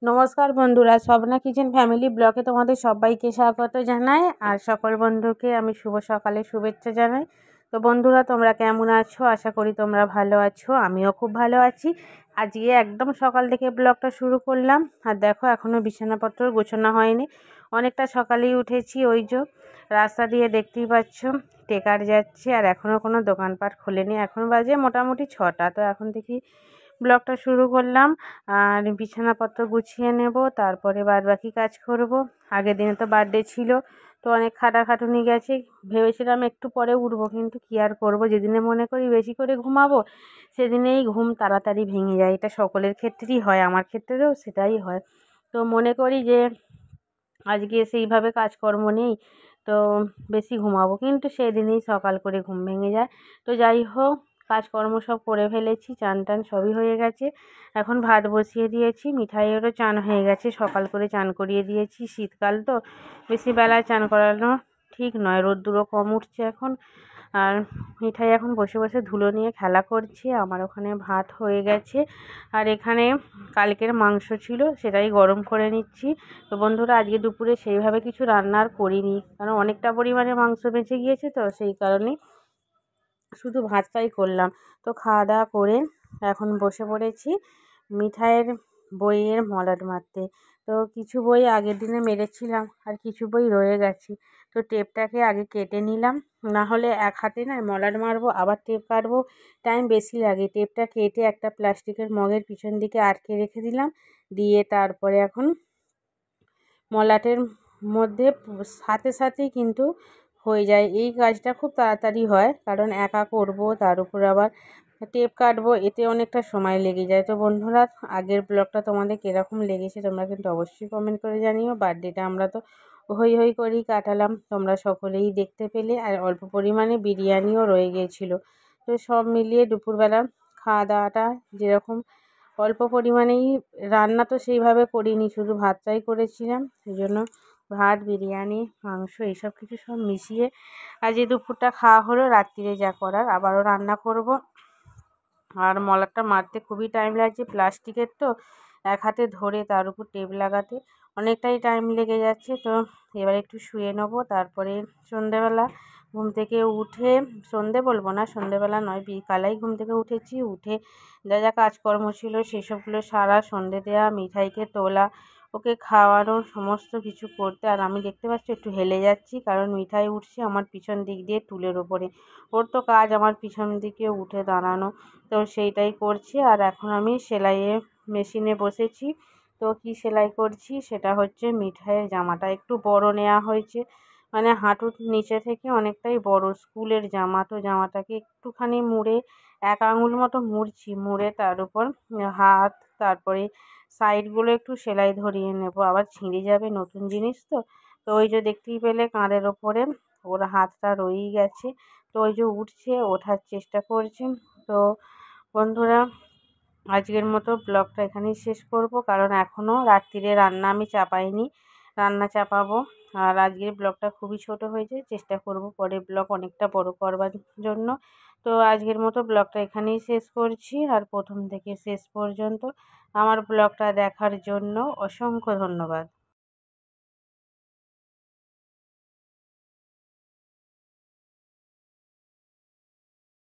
নমস্কার বন্ধুরা, Swapna kitchen family ব্লগে তোমাদের সবাইকে স্বাগত জানাই। আর সকল বন্ধুকে আমি শুভ সকালে শুভেচ্ছা জানাই। তো বন্ধুরা, তোমরা কেমন আছো? আশা করি তোমরা ভালো আছো। আমিও খুব ভালো আছি। আজকে একদম সকাল থেকে ব্লগটা শুরু করলাম। আর দেখো, এখনও বিছানাপত্র গোছানো হয়নি, অনেকটা সকালেই উঠেছি। ওই যে রাস্তা দিয়ে দেখতেই পাচ্ছ টেকার যাচ্ছে, আর এখনও কোনো দোকানপাট খোলেনি। এখন বাজে মোটামুটি 6টা। তো এখন থেকে ব্লগটা শুরু করলাম। আর বিছানাপত্র গুছিয়ে নেব, তারপরে বাদবাকি কাজ করব। আগের দিনে তো বার্থডে ছিল, তো অনেক খাটাখাটুনি গেছে। ভেবেছিলাম একটু পরে উঠবো, কিন্তু কী আর করবো, যেদিনে মনে করি বেশি করে ঘুমাবো সেদিনেই ঘুম তাড়াতাড়ি ভেঙে যায়। এটা সকলের ক্ষেত্রেই হয়, আমার ক্ষেত্রেও সেটাই হয়। তো মনে করি যে আজকে সেইভাবে কাজকর্ম নেই, তো বেশি ঘুমাবো, কিন্তু সেদিনেই সকাল করে ঘুম ভেঙে যায়। তো যাই হোক, কাজকর্ম সব করে ফেলেছি, চান টান সবই হয়ে গেছে। এখন ভাত বসিয়ে দিয়েছি, মিঠাইয়েরও চান হয়ে গেছে, সকাল করে চান করিয়ে দিয়েছি। শীতকাল তো বেশি বেলায় চান করানো ঠিক নয়, রোদ্দুরও কম উঠছে এখন। আর মিঠাই এখন বসে বসে ধুলো নিয়ে খেলা করছে। আমার ওখানে ভাত হয়ে গেছে, আর এখানে কালকের মাংস ছিল, সেটাই গরম করে নিচ্ছি। তো বন্ধুরা, আজকে দুপুরে সেইভাবে কিছু রান্না আর করিনি, কারণ অনেকটা পরিমাণে মাংস বেঁচে গিয়েছে, তো সেই কারণেই শুধু ভাতটাই করলাম। তো খাওয়া দাওয়া করে এখন বসে পড়েছি মিঠাইয়ের বইয়ের মলাট মারতে। তো কিছু বই আগের দিনে মেরেছিলাম, আর কিছু বই রয়ে গেছে। তো টেপটাকে আগে কেটে নিলাম, না হলে এক হাতে না মলাট মারবো আবার টেপ কাটবো, টাইম বেশি লাগে। টেপটা কেটে একটা প্লাস্টিকের মগের পিছন দিকে আটকে রেখে দিলাম, দিয়ে তারপরে এখন মলাটের মধ্যে সাথে সাথেই কিন্তু হয়ে যায়। এই কাজটা খুব তাড়াতাড়ি হয়, কারণ একা করব, তার উপর আবার টেপ কাটবো, এতে অনেকটা সময় লেগে যায়। তো বন্ধুরা, আগের ব্লগটা তোমাদের কীরকম লেগেছে তোমরা কিন্তু অবশ্যই কমেন্ট করে জানিও। বার্থডেটা আমরা তো হই হই করেই কাটালাম, তোমরা সকলেই দেখতে পেলে। আর অল্প পরিমাণে বিরিয়ানিও রয়ে গিয়েছিলো। তো সব মিলিয়ে দুপুরবেলা খাওয়া দাওয়াটা যেরকম অল্প পরিমাণেই, রান্না তো সেইভাবে করিনি, শুধু ভাতটাই করেছিলাম। সেই জন্য ভাত, বিরিয়ানি, মাংস এইসব কিছু সব মিশিয়ে আজ এই দুপুরটা খাওয়া হলো। রাত্রিরে যা করার আবারও রান্না করব। আর মলাটটা মারতে খুবই টাইম লাগছে, প্লাস্টিকের তো, এক হাতে ধরে তার উপর টেপ লাগাতে অনেকটাই টাইম লেগে যাচ্ছে। তো এবার একটু শুয়ে নেবো, তারপরে সন্ধেবেলা ঘুম থেকে উঠে, সন্ধে বলবো না, সন্ধেবেলা নয়, বিকালেই ঘুম থেকে উঠেছি। উঠে যা যা কাজকর্ম ছিল সেসবগুলো সারা, সন্ধে দেওয়া, মিঠাইকে তোলা, ওকে খাওয়ানো, সমস্ত কিছু করতে। আর আমি দেখতে পাচ্ছি একটু হেলে যাচ্ছি, কারণ মিঠাই উঠছে আমার পিছন দিক দিয়ে টুলের ওপরে। ওর তো কাজ আমার পিছন দিকে উঠে দাঁড়ানো, তো সেইটাই করছি। আর এখন আমি সেলাইয়ের মেশিনে বসেছি। তো কি সেলাই করছি সেটা হচ্ছে মিঠাইয়ের জামাটা একটু বড় নেওয়া হয়েছে, মানে হাঁটুর নিচে থেকে অনেকটাই বড়, স্কুলের জামা। তো জামাটাকে একটুখানি মুড়ে, এক আঙুল মতো মুড়ছি, মুড়ে তার উপর হাত, তারপরে সাইডগুলো একটু সেলাই ধরিয়ে নেব, আবার ছিঁড়ে যাবে, নতুন জিনিস তো। তো ওই যে দেখতেই পেলে কাঁধের ওপরে ওর হাতটা রয়েই গেছে। তো ওই যে উঠছে, ওঠার চেষ্টা করছে। তো বন্ধুরা, আজকের মতো ব্লগটা এখানেই শেষ করব, কারণ এখনও রাত্রিরে রান্না আমি চাপাইনি, রান্না চাপাবো। আর আজকের ব্লগটা খুবই ছোট হয়েছে, চেষ্টা করব পরের ব্লগ অনেকটা বড় করবার জন্য। তো আজকের মতো ব্লগটা এখানেই শেষ করছি। আর প্রথম থেকে শেষ পর্যন্ত আমার ব্লগটা দেখার জন্য অসংখ্য ধন্যবাদ।